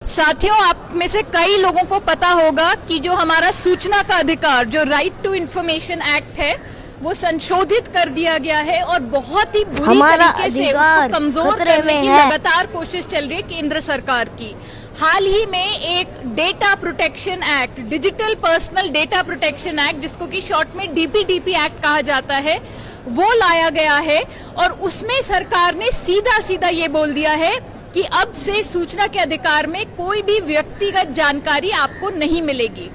साथियों, आप में से कई लोगों को पता होगा कि जो हमारा सूचना का अधिकार, जो राइट टू इंफॉर्मेशन एक्ट है, वो संशोधित कर दिया गया है और बहुत ही बुरी तरीके से उसको कमजोर करने की लगातार कोशिश चल रही है केंद्र सरकार की। हाल ही में एक data protection act, digital personal data protection act, जिसको कि शॉर्ट में डीपीडीपी एक्ट कहा जाता है, वो लाया गया है और उसमें सरकार ने सीधा सीधा ये बोल दिया है कि अब से सूचना के अधिकार में कोई भी व्यक्तिगत जानकारी आपको नहीं मिलेगी।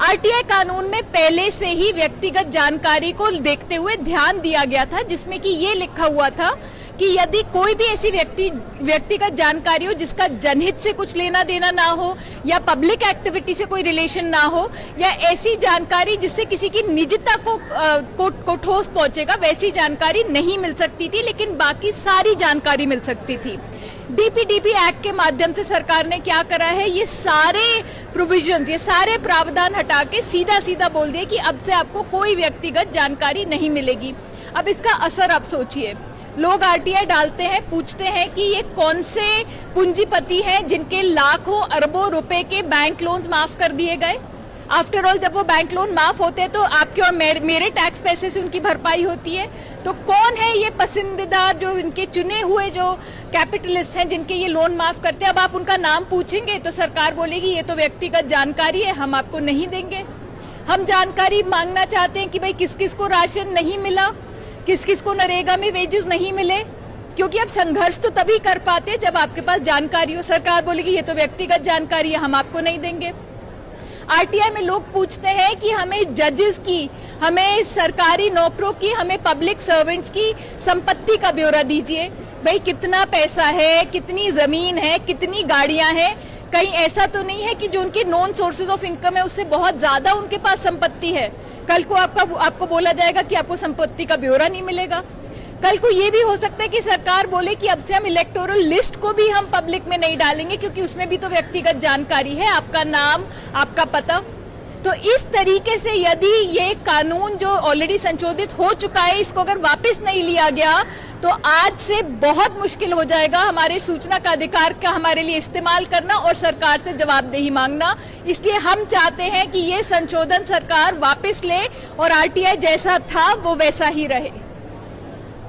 आरटीआई कानून में पहले से ही व्यक्तिगत जानकारी को देखते हुए ध्यान दिया गया था, जिसमें कि ये लिखा हुआ था कि यदि कोई भी ऐसी व्यक्तिगत जानकारी हो जिसका जनहित से कुछ लेना देना ना हो या पब्लिक एक्टिविटी से कोई रिलेशन ना हो या ऐसी जानकारी जिससे किसी की निजता को ठोस पहुंचेगा, वैसी जानकारी नहीं मिल सकती थी, लेकिन बाकी सारी जानकारी मिल सकती थी। डीपीडीपी एक्ट के माध्यम से सरकार ने क्या करा है, ये सारे प्रोविजंस, ये सारे प्रावधान हटा के सीधा सीधा बोल दिया कि अब से आपको कोई व्यक्तिगत जानकारी नहीं मिलेगी। अब इसका असर आप सोचिए, लोग आरटीआई डालते हैं, पूछते हैं कि ये कौन से पूंजीपति हैं जिनके लाखों अरबों रुपए के बैंक लोन्स माफ कर दिए गए। आफ्टर ऑल, जब वो बैंक लोन माफ होते हैं तो आपके और मेरे टैक्स पैसे से उनकी भरपाई होती है। तो कौन है ये पसंदीदा, जो इनके चुने हुए जो कैपिटलिस्ट हैं जिनके ये लोन माफ करते हैं? अब आप उनका नाम पूछेंगे तो सरकार बोलेगी ये तो व्यक्तिगत जानकारी है, हम आपको नहीं देंगे। हम जानकारी मांगना चाहते हैं कि भाई किस किस को राशन नहीं मिला, किस किस को नरेगा में वेजेस नहीं मिले, क्योंकि अब संघर्ष तो तभी कर पाते जब आपके पास जानकारी हो। सरकार बोलेगी ये तो व्यक्तिगत जानकारी है, हम आपको नहीं देंगे। आरटीआई में लोग पूछते हैं कि हमें जजेस की, हमें सरकारी नौकरों की, हमें पब्लिक सर्वेंट्स की संपत्ति का ब्यौरा दीजिए। भाई कितना पैसा है, कितनी जमीन है, कितनी गाड़ियां हैं? कहीं ऐसा तो नहीं है कि जो उनके नॉन सोर्सेज ऑफ इनकम है उससे बहुत ज्यादा उनके पास संपत्ति है? कल को आपको बोला जाएगा कि आपको संपत्ति का ब्यौरा नहीं मिलेगा। कल को ये भी हो सकता है कि सरकार बोले कि अब से हम इलेक्टोरल लिस्ट को भी हम पब्लिक में नहीं डालेंगे, क्योंकि उसमें भी तो व्यक्तिगत जानकारी है, आपका नाम, आपका पता। तो इस तरीके से यदि ये कानून जो ऑलरेडी संशोधित हो चुका है, इसको अगर वापस नहीं लिया गया तो आज से बहुत मुश्किल हो जाएगा हमारे सूचना का अधिकार का हमारे लिए इस्तेमाल करना और सरकार से जवाबदेही मांगना। इसलिए हम चाहते हैं कि ये संशोधन सरकार वापस ले और आरटीआई जैसा था वो वैसा ही रहे।